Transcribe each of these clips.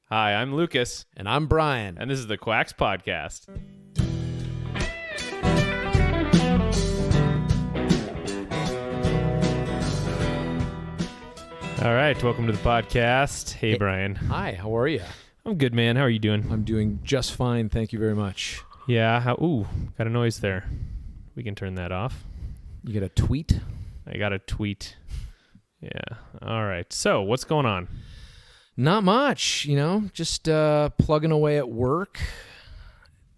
Hi, I'm Lucas, And I'm Brian. and this is the Quacks Podcast. All right, welcome to the podcast. Hey, Brian. Hi, how are you? I'm good, man. How are you doing? I'm doing just fine. Thank you very much. Yeah. Got a noise there. We can turn that off. You get a tweet? I got a tweet. Yeah. All right. So, what's going on? Not much, just plugging away at work,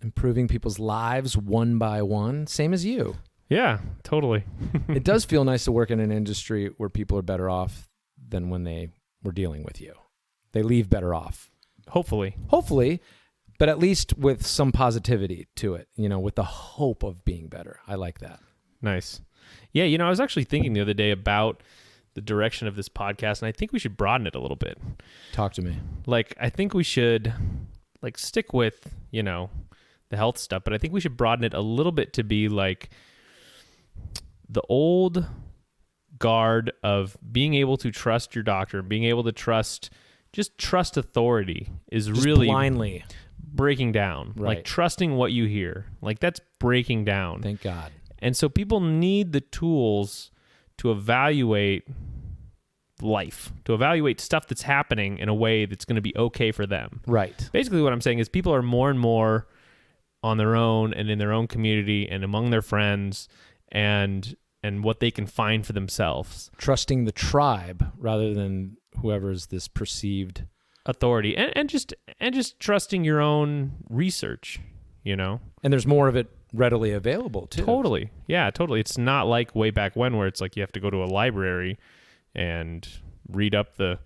improving people's lives one by one, same as you. Yeah, totally. It does feel nice to work in an industry where people are better off than when they were dealing with you. They leave better off. Hopefully. But at least with some positivity to it, with the hope of being better. I like that. Nice. Yeah, I was actually thinking the other day about the direction of this podcast, and I think we should broaden it a little bit. Talk to me. I think we should stick with, the health stuff, but I think we should broaden it a little bit to be like the old guard of being able to trust your doctor, being able to trust authority is Just really blindly breaking down. Right. Like trusting what you hear. That's breaking down. Thank God. And so people need the tools to evaluate life, to evaluate stuff that's happening in a way that's going to be okay for them. Right. Basically what I'm saying is people are more and more on their own and in their own community and among their friends and what they can find for themselves. Trusting the tribe rather than whoever's this perceived authority and just trusting your own research, And there's more of it readily available too. Totally. Yeah, totally. It's not like way back when where it's like you have to go to a library and read up the,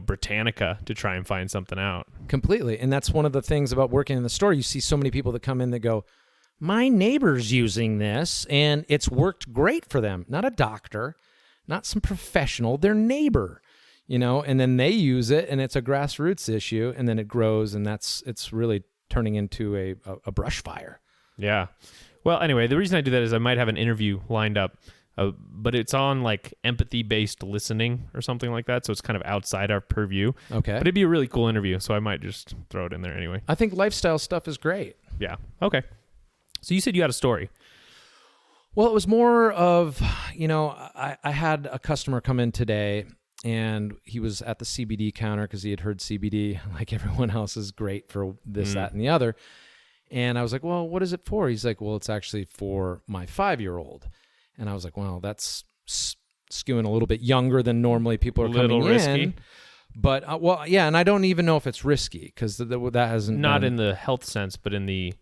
Britannica to try and find something out. Completely. And that's one of the things about working in the store. You see so many people that come in that go, my neighbor's using this and it's worked great for them. Not a doctor, not some professional, their neighbor, and then they use it and it's a grassroots issue and then it grows and it's really turning into a brush fire. Yeah. Well, anyway, the reason I do that is I might have an interview lined up, but it's on empathy-based listening or something like that. So it's kind of outside our purview. Okay. But it'd be a really cool interview. So I might just throw it in there anyway. I think lifestyle stuff is great. Yeah. Okay. So you said you had a story. Well, it was more of, I had a customer come in today and he was at the CBD counter because he had heard CBD, like everyone else, is great for this, that, and the other. And I was like, well, what is it for? He's like, well, it's actually for my 5-year-old. And I was like, well, that's skewing a little bit younger than normally people are coming risky. in. But, and I don't even know if it's risky because that hasn't Not been... in the health sense, but in the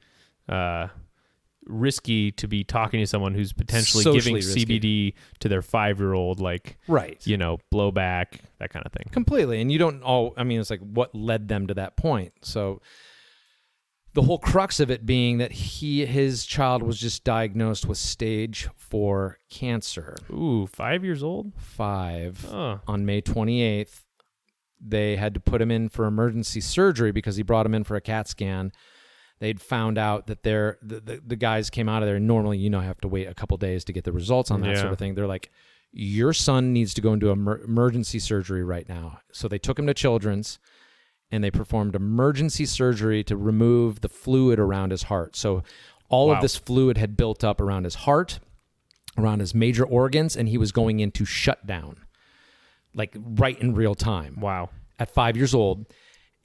risky to be talking to someone who's potentially Socially giving risky. CBD to their 5-year-old, Right. Blowback, that kind of thing. Completely. And you don't it's like what led them to that point. So the whole crux of it being that his child was just diagnosed with stage 4 cancer. Ooh, 5 years old? 5. Oh. On May 28th, they had to put him in for emergency surgery because he brought him in for a CAT scan. They'd found out that the guys came out of there. Normally, have to wait a couple days to get the results on that sort of thing. They're like, your son needs to go into emergency surgery right now. So they took him to Children's, and they performed emergency surgery to remove the fluid around his heart. So all of this fluid had built up around his heart, around his major organs, and he was going into shutdown, right in real time. Wow. At 5 years old.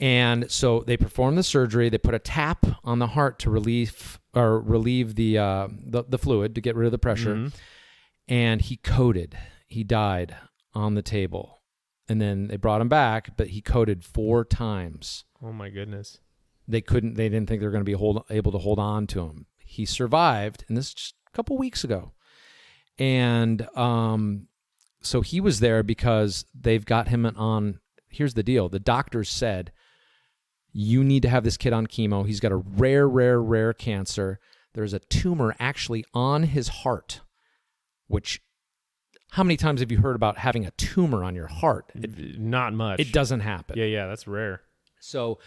And so they performed the surgery. They put a tap on the heart to relieve the fluid to get rid of the pressure. Mm-hmm. And he coded. He died on the table. And then they brought him back, but he coded 4 times. Oh my goodness. They didn't think they were going to be able to hold on to him. He survived, and this is just a couple weeks ago. And so he was there because they've got him on, here's the deal. The doctors said, you need to have this kid on chemo. He's got a rare cancer. There's a tumor actually on his heart, which, how many times have you heard about having a tumor on your heart? Not much. It doesn't happen. Yeah, that's rare. So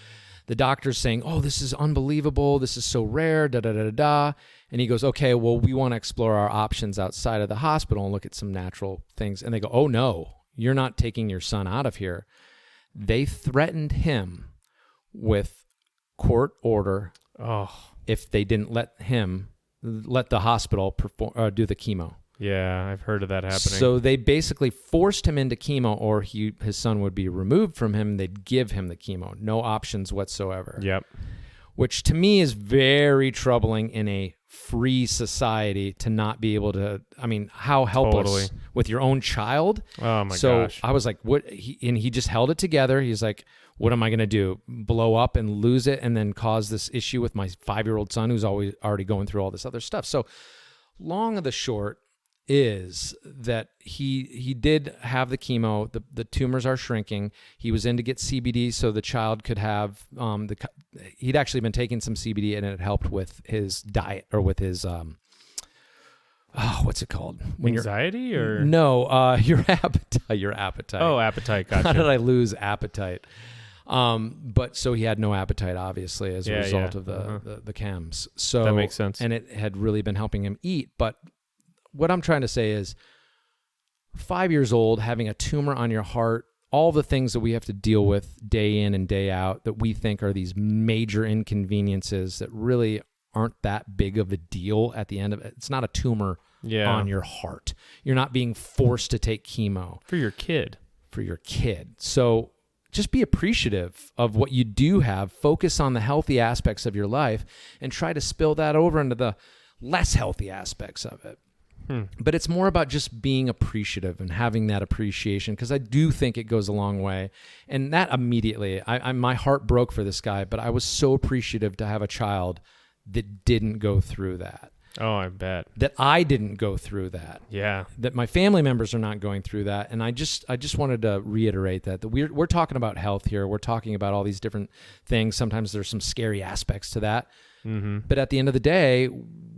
the doctor's saying, oh, this is unbelievable. This is so rare, da-da-da-da-da. And he goes, okay, well, we want to explore our options outside of the hospital and look at some natural things. And they go, oh, no, you're not taking your son out of here. They threatened him with court order Oh, if they didn't let the hospital do the chemo. yeah, I've heard of that happening. So they basically forced him into chemo, or his son would be removed from him. They'd give him the chemo, no options whatsoever. Yep. Which to me is very troubling in a free society to not be able to. I mean, how helpless Totally. with your own child. Oh my So gosh. I was like, what? He just held it together. He's like, what am I going to do? Blow up and lose it and then cause this issue with my 5-year-old son who's already going through all this other stuff. So long of the short is that he did have the chemo. The tumors are shrinking. He was in to get CBD so the child could have he'd actually been taking some CBD and it helped with his diet or with his what's it called? Anxiety or your appetite. Oh, appetite. Gotcha. How did I lose appetite? But so he had no appetite, obviously, as a result of the chems. So That makes sense. And it had really been helping him eat. But what I'm trying to say is 5 years old, having a tumor on your heart, all the things that we have to deal with day in and day out that we think are these major inconveniences that really aren't that big of a deal at the end of it. It's not a tumor on your heart. You're not being forced to take chemo. For your kid. So just be appreciative of what you do have. Focus on the healthy aspects of your life and try to spill that over into the less healthy aspects of it. But it's more about just being appreciative and having that appreciation, because I do think it goes a long way. And that immediately, my heart broke for this guy, but I was so appreciative to have a child that didn't go through that. Oh, I bet. That I didn't go through that. Yeah. That my family members are not going through that. And I just wanted to reiterate that we're talking about health here. We're talking about all these different things. Sometimes there's some scary aspects to that. Mm-hmm. But at the end of the day,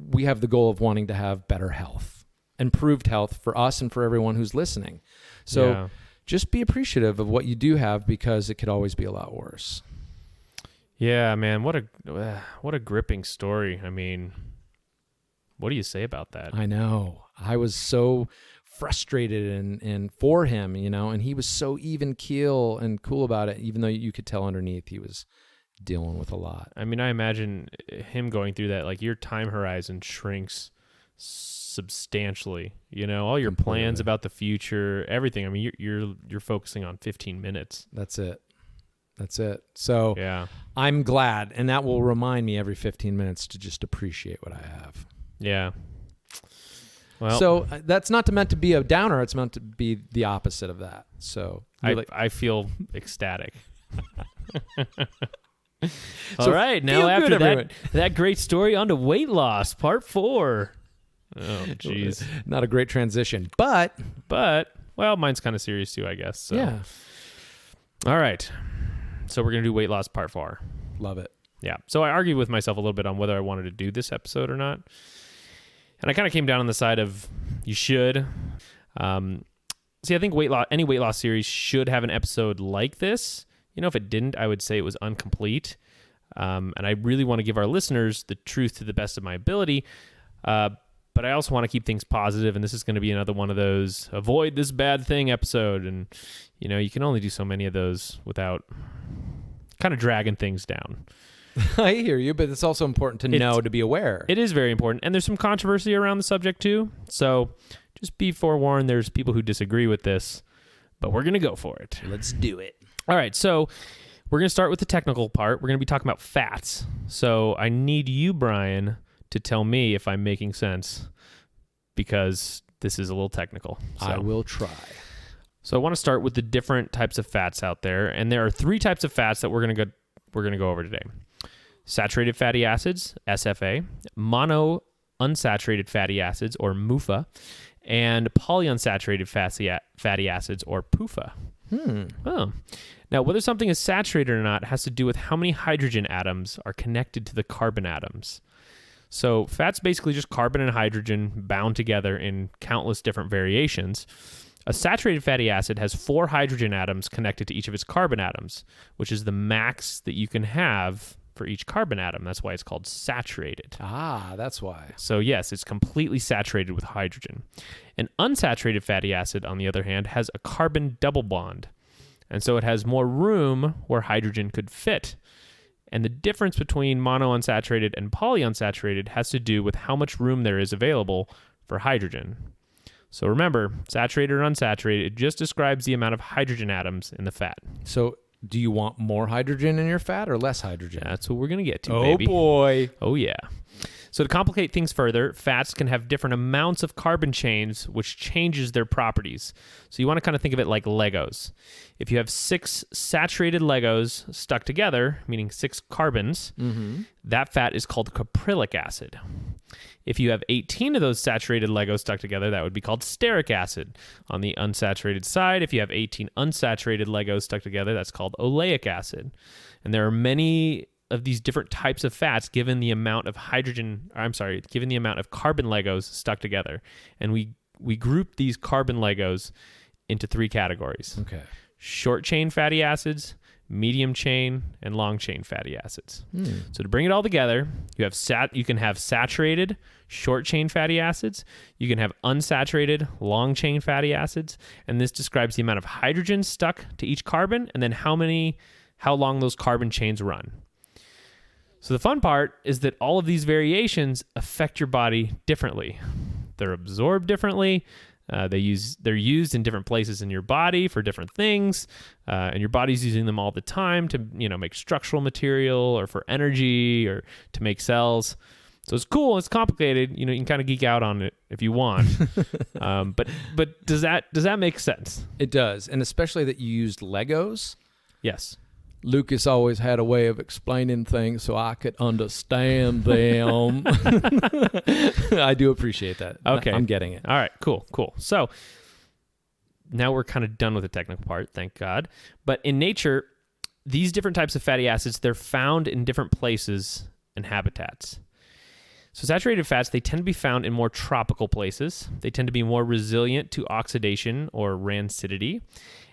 we have the goal of wanting to have better health, improved health for us and for everyone who's listening. So just be appreciative of what you do have, because it could always be a lot worse. Yeah, man. What a gripping story. I mean, what do you say about that? I know. I was so frustrated and for him, and he was so even keel and cool about it, even though you could tell underneath he was dealing with a lot. I mean, I imagine him going through that, like your time horizon shrinks substantially, all your plans about the future, everything. I mean, you're focusing on 15 minutes. That's it. So yeah, I'm glad. And that will remind me every 15 minutes to just appreciate what I have. Yeah. Well, so that's not meant to be a downer. It's meant to be the opposite of that. So I feel ecstatic. So all right. Now after that great story, on to weight loss, part 4. Oh, jeez. Not a great transition, but well, mine's kind of serious too, I guess. So. Yeah. All right. So we're going to do weight loss part 4. Love it. Yeah. So I argued with myself a little bit on whether I wanted to do this episode or not. And I kind of came down on the side of you should. I think any weight loss series should have an episode like this. If it didn't, I would say it was incomplete. And I really want to give our listeners the truth to the best of my ability. But I also want to keep things positive, and this is going to be another one of those avoid this bad thing episode. And, you can only do so many of those without kind of dragging things down. I hear you, but it's also important to know, to be aware. It is very important. And there's some controversy around the subject too. So just be forewarned, there's people who disagree with this, but we're going to go for it. Let's do it. All right. So we're going to start with the technical part. We're going to be talking about fats. So I need you, Brian, to tell me if I'm making sense, because this is a little technical. So I will try. So I want to start with the different types of fats out there. And there are 3 types of fats that we're going to go over today. Saturated fatty acids, SFA, monounsaturated fatty acids, or MUFA, and polyunsaturated fatty acids, or PUFA. Oh. Now, whether something is saturated or not has to do with how many hydrogen atoms are connected to the carbon atoms. So fat's basically just carbon and hydrogen bound together in countless different variations. A saturated fatty acid has 4 hydrogen atoms connected to each of its carbon atoms, which is the max that you can have for each carbon atom. That's why it's called saturated. Ah, that's why. So yes, it's completely saturated with hydrogen. An unsaturated fatty acid, on the other hand, has a carbon double bond. And so it has more room where hydrogen could fit. And the difference between monounsaturated and polyunsaturated has to do with how much room there is available for hydrogen. So remember, saturated or unsaturated, it just describes the amount of hydrogen atoms in the fat. So do you want more hydrogen in your fat or less hydrogen? That's what we're going to get to, baby. Oh, boy. Oh, yeah. So to complicate things further, fats can have different amounts of carbon chains, which changes their properties. So you want to kind of think of it like Legos. If you have 6 saturated Legos stuck together, meaning 6 carbons, that fat is called caprylic acid. If you have 18 of those saturated Legos stuck together, that would be called stearic acid. On the unsaturated side, if you have 18 unsaturated Legos stuck together, that's called oleic acid. And there are many of these different types of fats given the amount of given the amount of carbon Legos stuck together. And we group these carbon Legos into 3 categories. Okay. Short chain fatty acids, medium chain, and long chain fatty acids. So to bring it all together, you can have saturated short chain fatty acids, you can have unsaturated long chain fatty acids, and this describes the amount of hydrogen stuck to each carbon and then how long those carbon chains run. So the fun part is that all of these variations affect your body differently. They're absorbed differently. They're used in different places in your body for different things, and your body's using them all the time to make structural material or for energy or to make cells. So it's cool. It's complicated. You can kind of geek out on it if you want. But does that make sense? It does, and especially that you used Legos. Yes. Lucas always had a way of explaining things so I could understand them. I do appreciate that. Okay. I'm getting it. All right, cool. So now we're kind of done with the technical part, thank God. But in nature, these different types of fatty acids, they're found in different places and habitats. So saturated fats, they tend to be found in more tropical places. They tend to be more resilient to oxidation or rancidity,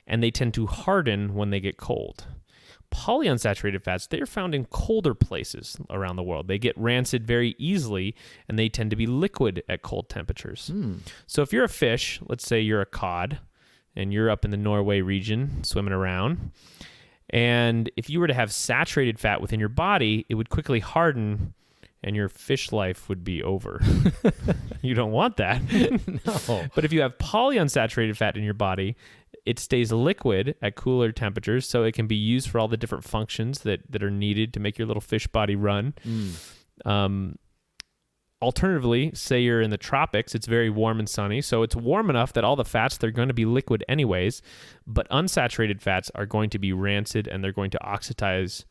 and they tend to harden when they get cold. Polyunsaturated fats, they are found in colder places around the world. They get rancid very easily, and they tend to be liquid at cold temperatures. So if you're a fish, let's say you're a cod, and you're up in the Norway region swimming around, and if you were to have saturated fat within your body, it would quickly harden, and your fish life would be over. You don't want that. No. But if you have polyunsaturated fat in your body, it stays liquid at cooler temperatures, so it can be used for all the different functions that are needed to make your little fish body run. Alternatively, say you're in the tropics, it's very warm and sunny, so it's warm enough that all the fats, they're going to be liquid anyways, but unsaturated fats are going to be rancid and they're going to oxidize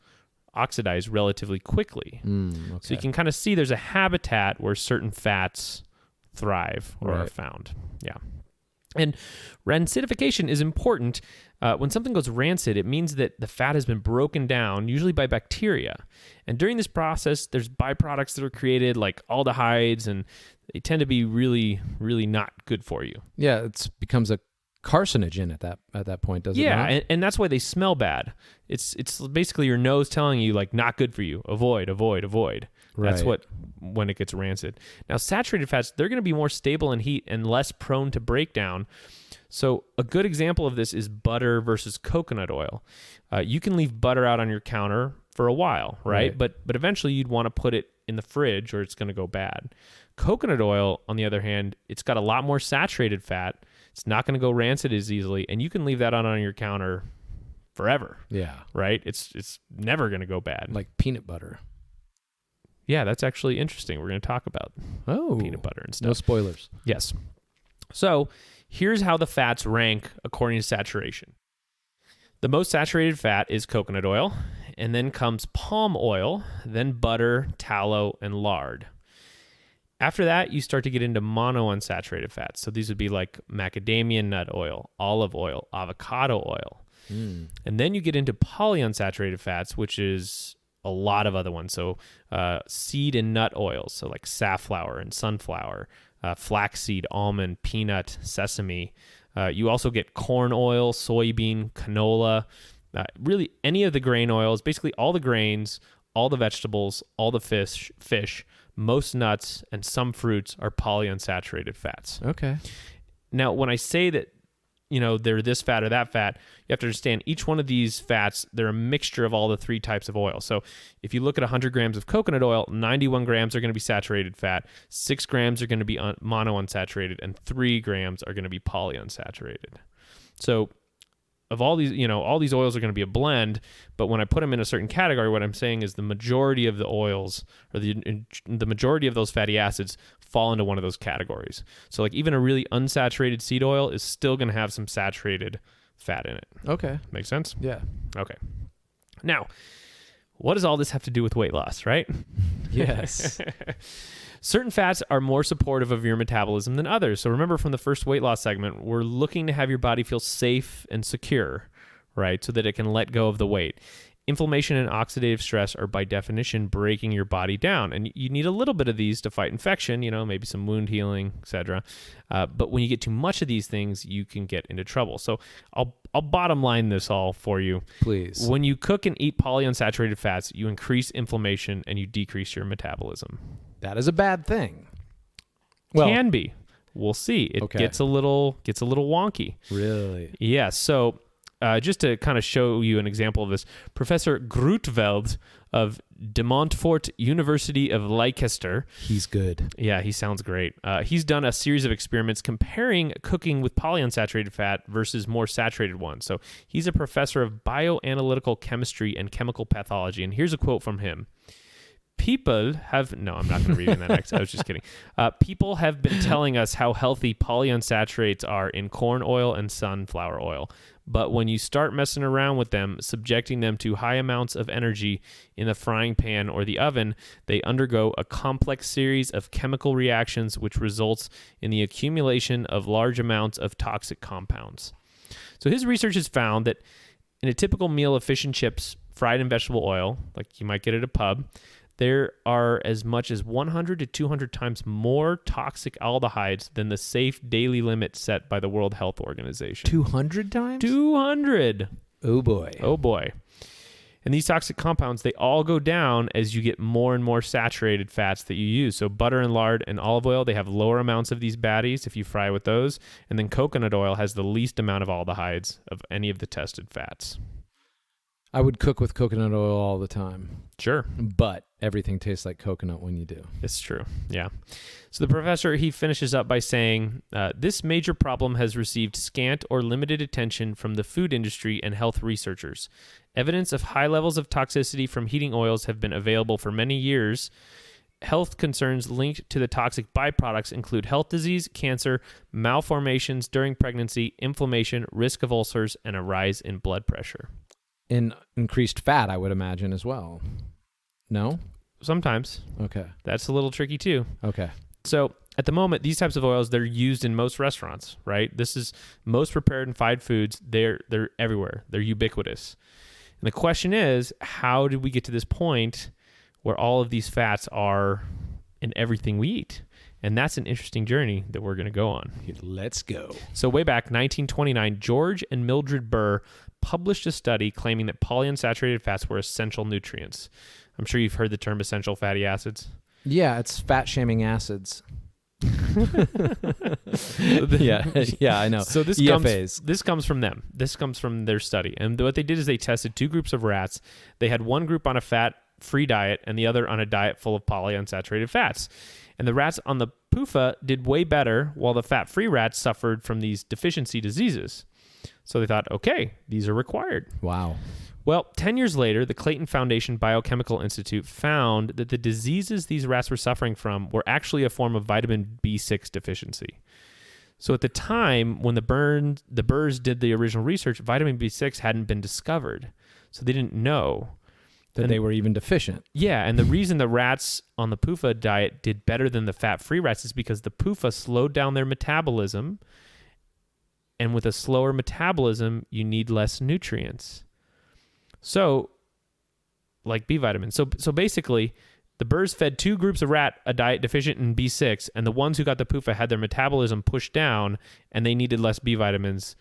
relatively quickly. Okay. So you can kind of see there's a habitat where certain fats thrive or are found. Yeah. And rancidification is important. When something goes rancid, it means that the fat has been broken down, usually by bacteria. And during this process, there's byproducts that are created like aldehydes, and they tend to be really, really not good for you. Yeah, it becomes a carcinogen at that point, doesn't it? Yeah, and that's why they smell bad. It's basically your nose telling you like not good for you. Avoid, avoid, avoid. That's when it gets rancid. Now, saturated fats, they're going to be more stable in heat and less prone to breakdown. So a good example of this is butter versus coconut oil. You can leave butter out on your counter for a while, right? But eventually you'd want to put it in the fridge or it's going to go bad. Coconut oil, on the other hand, it's got a lot more saturated fat. It's not going to go rancid as easily, and you can leave that on your counter forever. Yeah. Right? It's never going to go bad. Like peanut butter. Yeah, that's actually interesting. We're going to talk about peanut butter and stuff. No spoilers. Yes. So here's how the fats rank according to saturation. The most saturated fat is coconut oil, and then comes palm oil, then butter, tallow, and lard. After that, you start to get into monounsaturated fats. So these would be like macadamia nut oil, olive oil, avocado oil. And then you get into polyunsaturated fats, which is a lot of other ones. So seed and nut oils, so like safflower and sunflower, flaxseed, almond, peanut, sesame. You also get corn oil, soybean, canola, really any of the grain oils, basically all the grains, all the vegetables, all the fish, most nuts, and some fruits are polyunsaturated fats. Okay. Now, when I say that, they're this fat or that fat. You have to understand each one of these fats, they're a mixture of all the 3 types of oil. So if you look at 100 grams of coconut oil, 91 grams are going to be saturated fat, 6 grams are going to be monounsaturated, and 3 grams are going to be polyunsaturated. So of all these, all these oils are going to be a blend, but when I put them in a certain category, what I'm saying is the majority of the oils or the majority of those fatty acids fall into one of those categories. So like even a really unsaturated seed oil is still going to have some saturated fat in it. Okay. Make sense? Yeah. Okay. Now, what does all this have to do with weight loss, right? Yes. Certain fats are more supportive of your metabolism than others. So remember from the first weight loss segment, we're looking to have your body feel safe and secure, right? So that it can let go of the weight. Inflammation and oxidative stress are by definition breaking your body down. And you need a little bit of these to fight infection, maybe some wound healing, etc. But when you get too much of these things, you can get into trouble. So I'll bottom line this all for you. Please. When you cook and eat polyunsaturated fats, you increase inflammation and you decrease your metabolism. That is a bad thing. Well, Can be. We'll see. It Okay. gets a little wonky. Really? Yeah. So just to kind of show you an example of this, Professor Grootveld of De Montfort University of Leicester. He's good. Yeah, he sounds great. He's done a series of experiments comparing cooking with polyunsaturated fat versus more saturated ones. So he's a professor of bioanalytical chemistry and chemical pathology. And here's a quote from him. People have... No, I'm not going to read it in that next. I was just kidding. People have been telling us how healthy polyunsaturates are in corn oil and sunflower oil. But when you start messing around with them, subjecting them to high amounts of energy in the frying pan or the oven, they undergo a complex series of chemical reactions which results in the accumulation of large amounts of toxic compounds. So his research has found that in a typical meal of fish and chips fried in vegetable oil, like you might get at a pub, there are as much as 100 to 200 times more toxic aldehydes than the safe daily limit set by the World Health Organization. 200 times? 200. Oh, boy. Oh, boy. And these toxic compounds, they all go down as you get more and more saturated fats that you use. So butter and lard and olive oil, they have lower amounts of these baddies if you fry with those. And then coconut oil has the least amount of aldehydes of any of the tested fats. I would cook with coconut oil all the time. Sure. But everything tastes like coconut when you do. It's true. Yeah. So the professor, he finishes up by saying, this major problem has received scant or limited attention from the food industry and health researchers. Evidence of high levels of toxicity from heating oils have been available for many years. Health concerns linked to the toxic byproducts include health disease, cancer, malformations during pregnancy, inflammation, risk of ulcers, and a rise in blood pressure. And increased fat, I would imagine, as well. No? Sometimes. Okay. That's a little tricky too. Okay. So at the moment, these types of oils, they're used in most restaurants, right? This is most prepared and fried foods. They're everywhere. They're ubiquitous. And the question is, how did we get to this point where all of these fats are in everything we eat? And that's an interesting journey that we're going to go on. Let's go. So way back, 1929, George and Mildred Burr published a study claiming that polyunsaturated fats were essential nutrients. I'm sure you've heard the term essential fatty acids. Yeah, it's fat-shaming acids. Yeah, I know. So this comes from them. This comes from their study. And what they did is they tested 2 groups of rats. They had one group on a fat-free diet and the other on a diet full of polyunsaturated fats. And the rats on the PUFA did way better, while the fat-free rats suffered from these deficiency diseases. So they thought, okay, these are required. Wow. Well, 10 years later, the Clayton Foundation Biochemical Institute found that the diseases these rats were suffering from were actually a form of vitamin B6 deficiency. So at the time when the Burrs did the original research, vitamin B6 hadn't been discovered. So they didn't know that they were even deficient. Yeah, and the reason the rats on the PUFA diet did better than the fat-free rats is because the PUFA slowed down their metabolism, and with a slower metabolism, you need less nutrients. So, like B vitamins. So basically, the Burrs fed 2 groups of rat a diet deficient in B6, and the ones who got the PUFA had their metabolism pushed down, and they needed less B vitamins,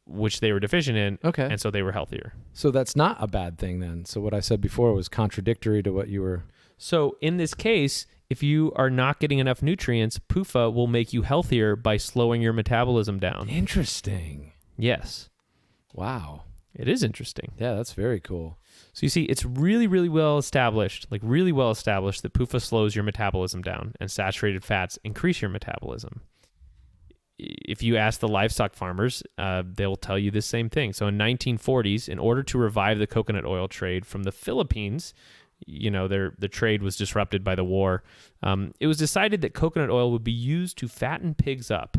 which they were deficient in, Okay. and so they were healthier. So that's not a bad thing then. So what I said before was contradictory to what you were... So in this case, if you are not getting enough nutrients, PUFA will make you healthier by slowing your metabolism down. Interesting. Yes. Wow. It is interesting. Yeah, that's very cool. So you see, it's really, really well established, that PUFA slows your metabolism down and saturated fats increase your metabolism. If you ask the livestock farmers, they'll tell you the same thing. So in 1940s, in order to revive the coconut oil trade from the Philippines, the trade was disrupted by the war. It was decided that coconut oil would be used to fatten pigs up.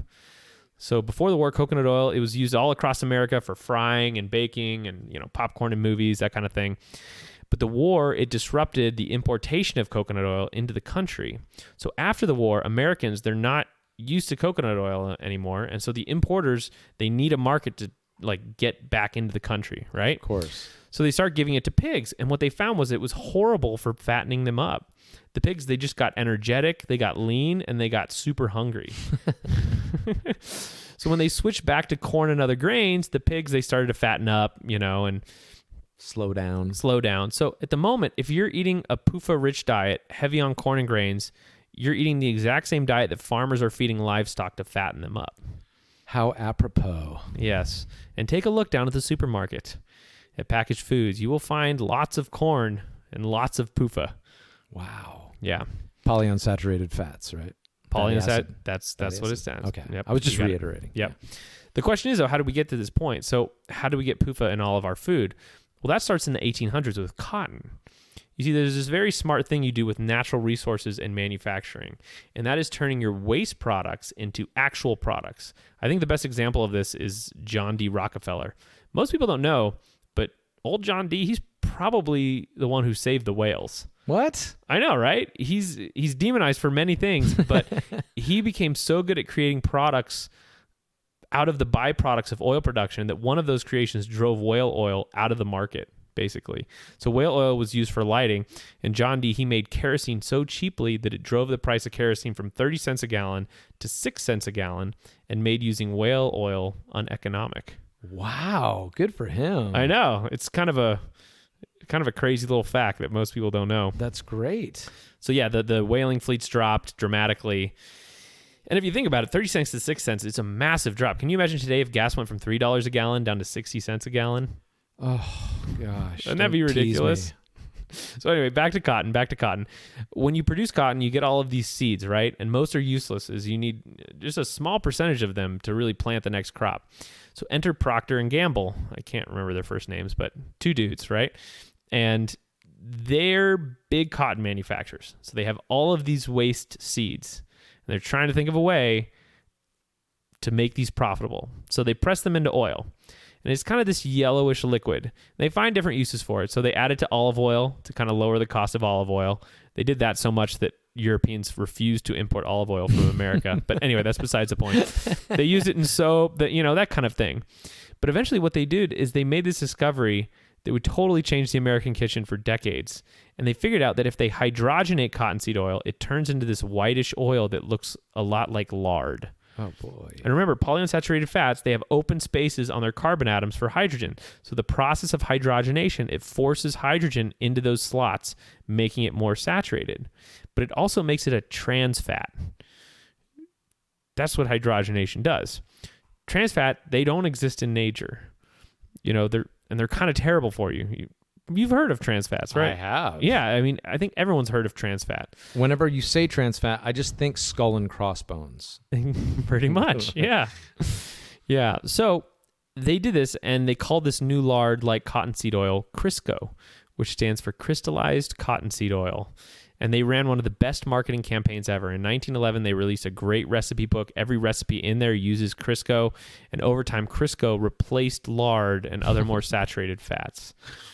So before the war, coconut oil, it was used all across America for frying and baking and, popcorn in movies, that kind of thing. But the war, it disrupted the importation of coconut oil into the country. So after the war, Americans, they're not used to coconut oil anymore. And so the importers, they need a market to get back into the country, right? Of course. So they start giving it to pigs. And what they found was it was horrible for fattening them up. The pigs, they just got energetic, they got lean, and they got super hungry. So when they switched back to corn and other grains, the pigs, they started to fatten up, and slow down. So at the moment, if you're eating a PUFA-rich diet, heavy on corn and grains, you're eating the exact same diet that farmers are feeding livestock to fatten them up. How apropos. Yes. And take a look down at the supermarket. At packaged foods, you will find lots of corn and lots of PUFA. Wow. Yeah. Polyunsaturated fats, right? Polyunsaturated, that's what it stands. Okay. Yep. I was just reiterating. Yep. The question is, though, how did we get to this point? So how do we get PUFA in all of our food? Well, that starts in the 1800s with cotton. You see, there's this very smart thing you do with natural resources and manufacturing, and that is turning your waste products into actual products. I think the best example of this is John D. Rockefeller. Most people don't know, but old John D., he's probably the one who saved the whales. What? I know, right? He's demonized for many things, but he became so good at creating products out of the byproducts of oil production that one of those creations drove whale oil out of the market, basically. So whale oil was used for lighting, and John D., he made kerosene so cheaply that it drove the price of kerosene from 30 cents a gallon to 6 cents a gallon and made using whale oil uneconomic. Wow, good for him. I know. It's kind of a crazy little fact that most people don't know. That's great. So yeah, the whaling fleets dropped dramatically. And if you think about it, 30 cents to 6 cents, it's a massive drop. Can you imagine today if gas went from $3 a gallon down to 60 cents a gallon? Oh, gosh. Wouldn't that be ridiculous? So anyway, back to cotton. When you produce cotton, you get all of these seeds, right? And most are useless, as you need just a small percentage of them to really plant the next crop. So enter Procter and Gamble. I can't remember their first names, but two dudes, right? And they're big cotton manufacturers. So they have all of these waste seeds, and they're trying to think of a way to make these profitable. So they press them into oil. And it's kind of this yellowish liquid. They find different uses for it. So they add it to olive oil to kind of lower the cost of olive oil. They did that so much that Europeans refused to import olive oil from America. But anyway, that's besides the point. They used it in soap, that kind of thing. But eventually what they did is they made this discovery that would totally change the American kitchen for decades. And they figured out that if they hydrogenate cottonseed oil, it turns into this whitish oil that looks a lot like lard. Oh, boy. And remember, polyunsaturated fats, they have open spaces on their carbon atoms for hydrogen. So the process of hydrogenation, it forces hydrogen into those slots, making it more saturated. But it also makes it a trans fat. That's what hydrogenation does. Trans fat, they don't exist in nature. They're kind of terrible for you. You've heard of trans fats, right? I have. Yeah, I think everyone's heard of trans fat. Whenever you say trans fat, I just think skull and crossbones. Pretty much, yeah. Yeah, so they did this, and they called this new lard like cottonseed oil Crisco, which stands for crystallized cottonseed oil. And they ran one of the best marketing campaigns ever. In 1911, they released a great recipe book. Every recipe in there uses Crisco. And over time, Crisco replaced lard and other more saturated fats.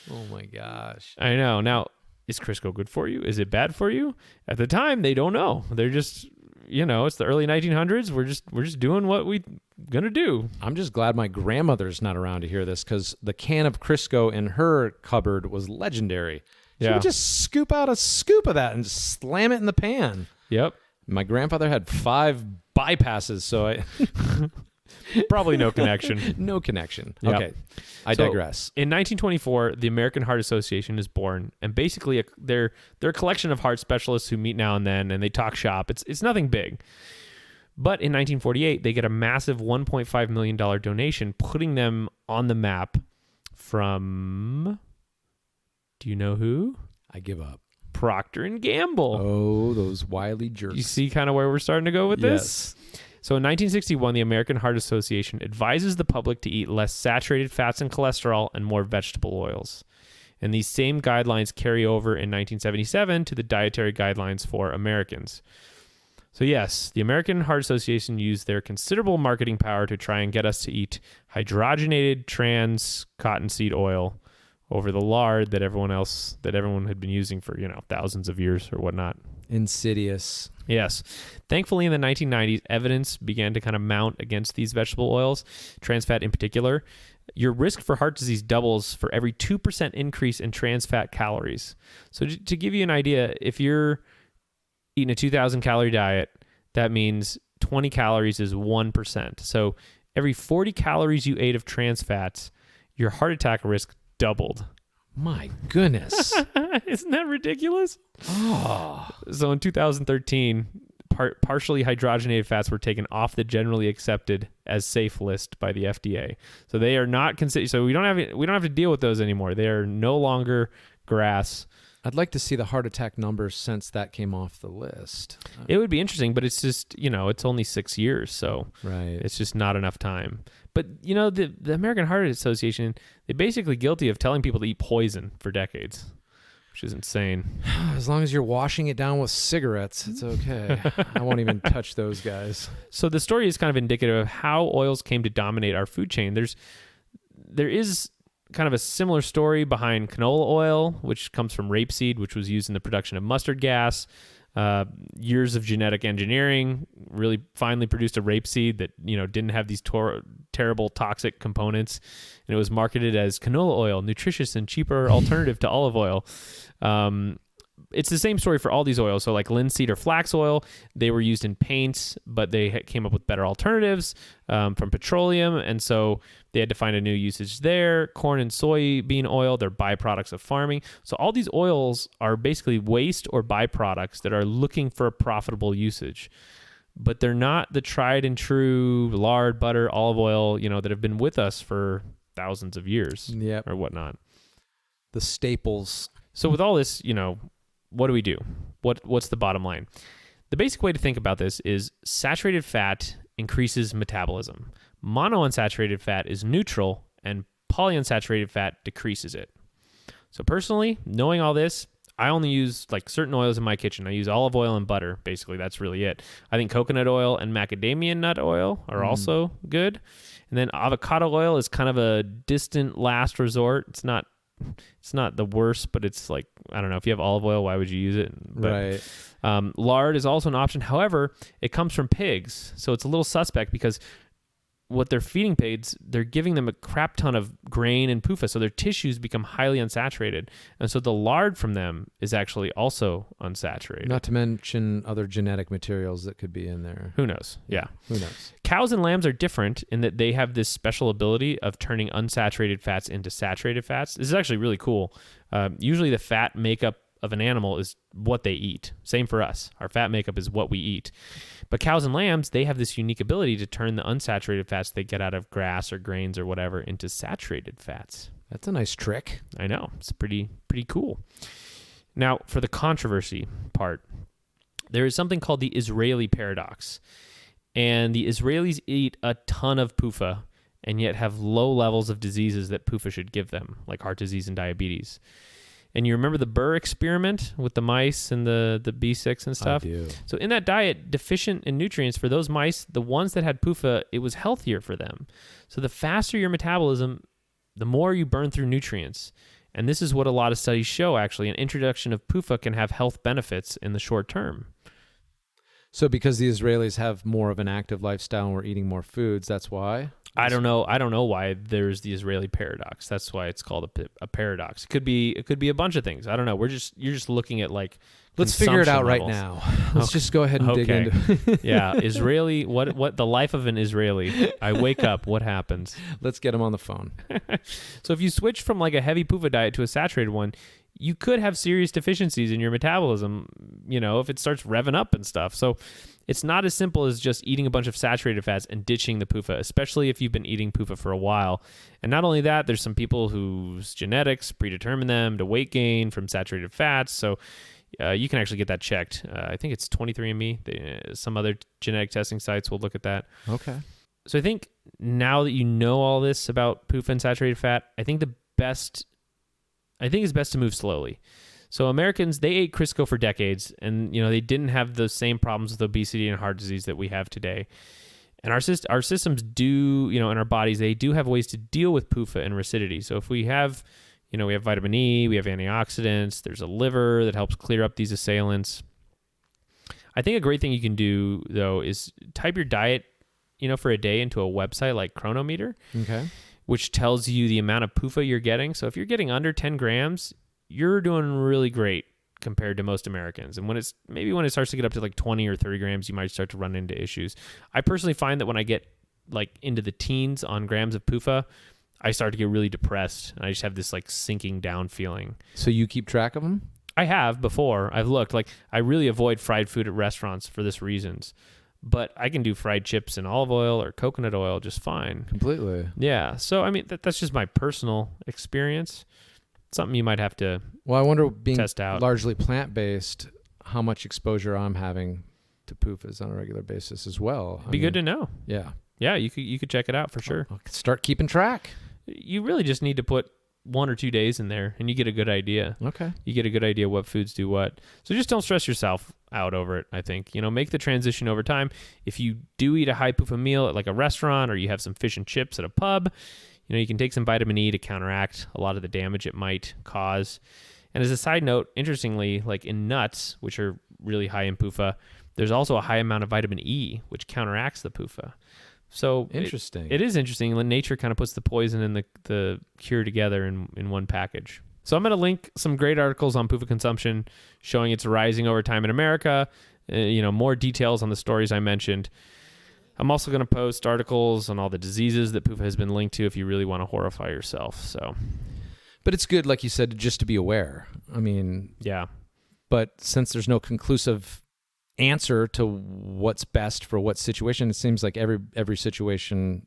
Oh, my gosh. I know. Now, is Crisco good for you? Is it bad for you? At the time, they don't know. They're just, it's the early 1900s. We're just doing what we're going to do. I'm just glad my grandmother's not around to hear this, because the can of Crisco in her cupboard was legendary. She would just scoop out a scoop of that and slam it in the pan. Yep. My grandfather had 5 bypasses, so Probably no connection. No connection. Yep. Okay. I So, digress. In 1924, the American Heart Association is born, and basically they're a collection of heart specialists who meet now and then, and they talk shop. It's nothing big. But in 1948, they get a massive $1.5 million donation, putting them on the map from, do you know who? I give up. Procter & Gamble. Oh, those wily jerks. You see kind of where we're starting to go with this? Yes. So in 1961, the American Heart Association advises the public to eat less saturated fats and cholesterol and more vegetable oils. And these same guidelines carry over in 1977 to the dietary guidelines for Americans. So yes, the American Heart Association used their considerable marketing power to try and get us to eat hydrogenated trans cottonseed oil over the lard that everyone had been using for, thousands of years or whatnot. Insidious. Yes. Thankfully, in the 1990s, evidence began to kind of mount against these vegetable oils, trans fat in particular. Your risk for heart disease doubles for every 2% increase in trans fat calories. So to give you an idea, if you're eating a 2,000 calorie diet, that means 20 calories is 1%. So every 40 calories you ate of trans fats, your heart attack risk doubled. My goodness. Isn't that ridiculous? Oh. So in 2013, partially hydrogenated fats were taken off the generally accepted as safe list by the FDA. So they are not considered. So we don't have to deal with those anymore. They are no longer GRAS. I'd like to see the heart attack numbers since that came off the list. It would be interesting, but it's just, it's only 6 years, so Right. it's just not enough time. But, the American Heart Association, they're basically guilty of telling people to eat poison for decades, which is insane. As long as you're washing it down with cigarettes, it's okay. I won't even touch those guys. So the story is kind of indicative of how oils came to dominate our food chain. There is kind of a similar story behind canola oil, which comes from rapeseed, which was used in the production of mustard gas. Years of genetic engineering really finally produced a rapeseed that didn't have these terrible toxic components, and it was marketed as canola oil, nutritious and cheaper alternative to olive oil. It's the same story for all these oils. So like linseed or flax oil, they were used in paints, but they came up with better alternatives from petroleum, and so they had to find a new usage there. Corn and soybean oil, they're byproducts of farming. So all these oils are basically waste or byproducts that are looking for a profitable usage. But they're not the tried and true lard, butter, olive oil, that have been with us for thousands of years Yep. or whatnot. The staples. So with all this, what do we do? What's the bottom line? The basic way to think about this is saturated fat increases metabolism. Monounsaturated fat is neutral, and polyunsaturated fat decreases it. So personally, knowing all this, I only use like certain oils in my kitchen. I use olive oil and butter. Basically, that's really it. I think coconut oil and macadamia nut oil are also good. And then avocado oil is kind of a distant last resort. It's not the worst, but it's like, I don't know, if you have olive oil, why would you use it? But, Right. Lard is also an option. However, it comes from pigs, so it's a little suspect because what they're feeding pigs, they're giving them a crap ton of grain and PUFA, so their tissues become highly unsaturated. And so the lard from them is actually also unsaturated. Not to mention other genetic materials that could be in there. Who knows? Yeah. Who knows? Cows and lambs are different in that they have this special ability of turning unsaturated fats into saturated fats. This is actually really cool. Usually the fat makeup of an animal is what they eat. Same for us. Our fat makeup is what we eat. But cows and lambs, they have this unique ability to turn the unsaturated fats they get out of grass or grains or whatever into saturated fats. That's a nice trick. I know. It's pretty cool. Now, for the controversy part, there is something called the Israeli paradox. And the Israelis eat a ton of PUFA and yet have low levels of diseases that PUFA should give them, like heart disease and diabetes. And you remember the Burr experiment with the mice and the B6 and stuff? I do. So in that diet, deficient in nutrients for those mice, the ones that had PUFA, it was healthier for them. So the faster your metabolism, the more you burn through nutrients. And this is what a lot of studies show, actually. An introduction of PUFA can have health benefits in the short term. So because the Israelis have more of an active lifestyle and we're eating more foods, that's why? I don't know why there's the Israeli paradox. That's why it's called a paradox. It could be a bunch of things. I don't know. You're just looking at like let's figure it out levels. right now. Let's just go ahead and dig into Yeah, Israeli. What the life of an Israeli? I wake up. What happens? Let's get him on the phone. So if you switch from like a heavy PUFA diet to a saturated one, you could have serious deficiencies in your metabolism, if it starts revving up and stuff. So it's not as simple as just eating a bunch of saturated fats and ditching the PUFA, especially if you've been eating PUFA for a while. And not only that, there's some people whose genetics predetermine them to weight gain from saturated fats. So you can actually get that checked. I think it's 23andMe. Some other genetic testing sites will look at that. Okay. So I think now that you know all this about PUFA and saturated fat, I think it's best to move slowly. So Americans, they ate Crisco for decades, and they didn't have the same problems with obesity and heart disease that we have today. And our systems do, in our bodies, they do have ways to deal with PUFA and recidity. So if we have, we have vitamin E, we have antioxidants, there's a liver that helps clear up these assailants. I think a great thing you can do, though, is type your diet, for a day into a website like Chronometer. Okay. Which tells you the amount of PUFA you're getting. So if you're getting under 10 grams, you're doing really great compared to most Americans. And when it starts to get up to like 20 or 30 grams, you might start to run into issues. I personally find that when I get like into the teens on grams of PUFA, I start to get really depressed. And I just have this like sinking down feeling. So you keep track of them? I have before. I've looked. Like I really avoid fried food at restaurants for this reasons. But I can do fried chips in olive oil or coconut oil just fine. Completely. Yeah. So, I mean, that's just my personal experience. Something you might have to I wonder, being test out. Largely plant-based, how much exposure I'm having to PUFAs on a regular basis as well. Be good to know. Yeah. Yeah, you could check it out for sure. I'll start keeping track. You really just need to put 1 or 2 days in there, and you get a good idea. Okay. You get a good idea what foods do what. So just don't stress yourself out over it, I think. Make the transition over time. If you do eat a high PUFA meal at like a restaurant or you have some fish and chips at a pub, you can take some vitamin E to counteract a lot of the damage it might cause. And as a side note, interestingly, like in nuts, which are really high in PUFA, there's also a high amount of vitamin E, which counteracts the PUFA. So interesting. It is interesting when nature kind of puts the poison and the cure together in one package. So I'm going to link some great articles on PUFA consumption showing it's rising over time in America. More details on the stories I mentioned. I'm also going to post articles on all the diseases that PUFA has been linked to if you really want to horrify yourself. So, but it's good, like you said, just to be aware. I mean, yeah. But since there's no conclusive answer to what's best for what situation, it seems like every situation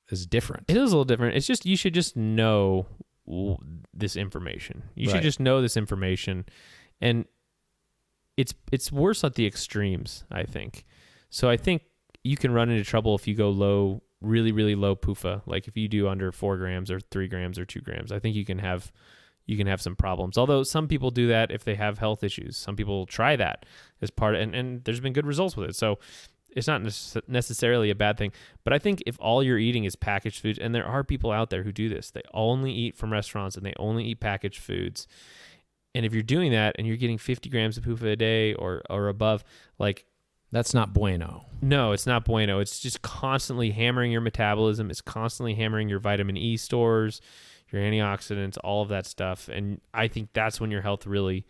is different. It is a little different. It's just you should just know this information. You should just know this information, and it's worse at the extremes, I think. So I think you can run into trouble if you go low, really, really low PUFA. Like if you do under 4 grams or 3 grams or 2 grams, I think you can have some problems. Although some people do that if they have health issues. Some people try that as part of, and there's been good results with it. So it's not necessarily a bad thing. But I think if all you're eating is packaged foods, and there are people out there who do this, they only eat from restaurants and they only eat packaged foods. And if you're doing that and you're getting 50 grams of PUFA a day or above, like, that's not bueno. No, it's not bueno. It's just constantly hammering your metabolism. It's constantly hammering your vitamin E stores, your antioxidants, all of that stuff. And I think that's when your health really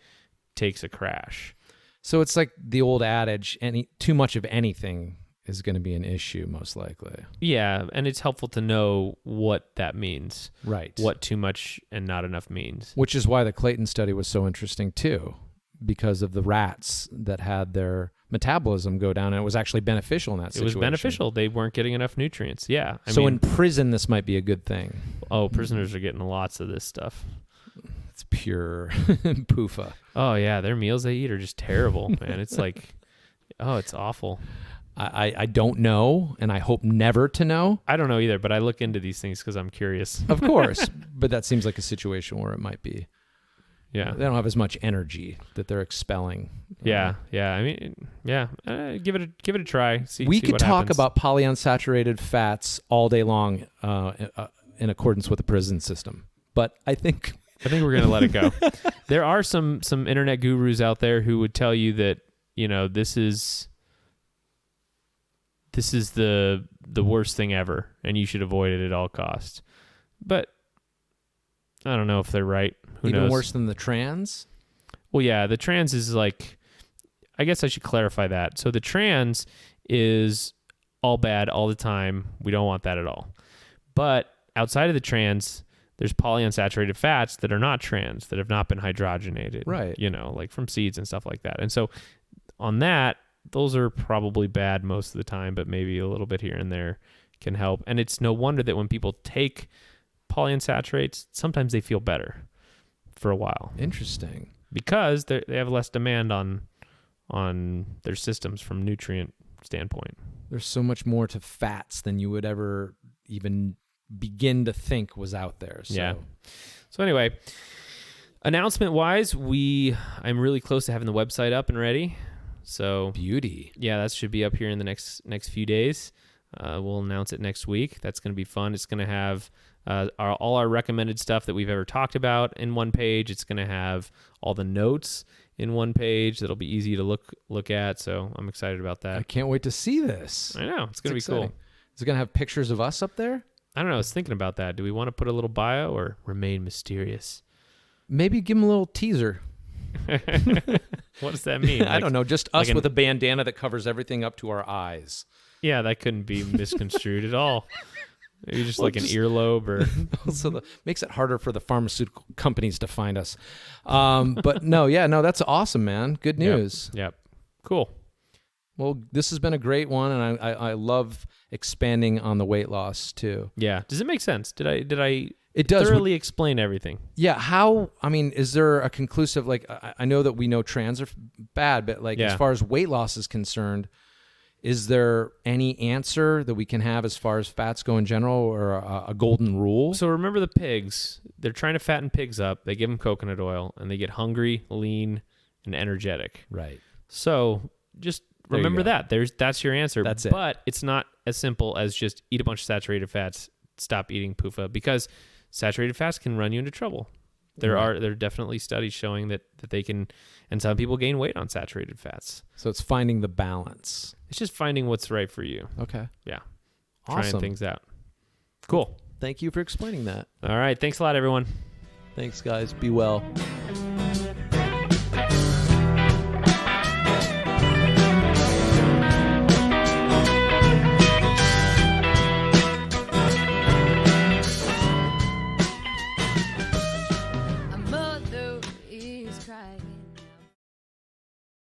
takes a crash. So it's like the old adage, too much of anything is going to be an issue, most likely. Yeah, and it's helpful to know what that means. Right. What too much and not enough means. Which is why the Clayton study was so interesting too, because of the rats that had their metabolism go down, and it was actually beneficial in that situation. It was beneficial. They weren't getting enough nutrients. Yeah. I mean, in prison, this might be a good thing. Oh, prisoners are getting lots of this stuff. It's pure PUFA. Oh, yeah. Their meals they eat are just terrible, man. It's like, oh, it's awful. I don't know, and I hope never to know. I don't know either, but I look into these things because I'm curious. Of course. But that seems like a situation where it might be. Yeah. They don't have as much energy that they're expelling. Yeah. I mean, yeah. Give it a try. We see could what talk happens. about polyunsaturated fats all day long in accordance with the prison system. But I think we're going to let it go. There are some internet gurus out there who would tell you that, this is this is the worst thing ever, and you should avoid it at all costs. But I don't know if they're right. Who Even knows? worse than the trans? Well, yeah, the trans is like, I guess I should clarify that. So the trans is all bad all the time. We don't want that at all. But outside of the trans, there's polyunsaturated fats that are not trans, that have not been hydrogenated. Right. You know, like from seeds and stuff like that. And so on that, those are probably bad most of the time, but maybe a little bit here and there can help. And it's no wonder that when people take polyunsaturates, sometimes they feel better for a while. Interesting. Because they have less demand on their systems from nutrient standpoint. There's so much more to fats than you would ever even begin to think was out there. So. Yeah. So anyway, announcement-wise, I'm really close to having the website up and ready. So Beauty. yeah, that should be up here in the next few days. We'll announce it next week. That's going to be fun. It's going to have all our recommended stuff that we've ever talked about in one page. It's going to have all the notes in one page that'll be easy to look at. So I'm excited about that. I can't wait to see this. I know. It's going to be exciting. cool. Is it going to have pictures of us up there? I don't know. I was thinking about that. Do we want to put a little bio or remain mysterious? Maybe give them a little teaser. What does that mean? I don't know. Just us like with a bandana that covers everything up to our eyes. Yeah, that couldn't be misconstrued at all. Maybe just like an earlobe or... Also, makes it harder for the pharmaceutical companies to find us. But no, that's awesome, man. Good news. Yep. Cool. Well, this has been a great one, and I love expanding on the weight loss too. Yeah. Does it make sense? Did I It does. thoroughly explain everything? Yeah. Is there a conclusive, like, I know that we know trans are bad, but like, as far as weight loss is concerned, is there any answer that we can have as far as fats go in general, or a golden rule? So remember the pigs. They're trying to fatten pigs up. They give them coconut oil, and they get hungry, lean, and energetic. Right. So just remember that. That's your answer. That's it. But it's not as simple as just eat a bunch of saturated fats, stop eating PUFA, because saturated fats can run you into trouble. There are definitely studies showing that they can, and some people gain weight on saturated fats. So it's finding the balance. It's just finding what's right for you. Okay. Yeah. Awesome. Trying things out. Cool. Thank you for explaining that. All right. Thanks a lot, everyone. Thanks, guys. Be well.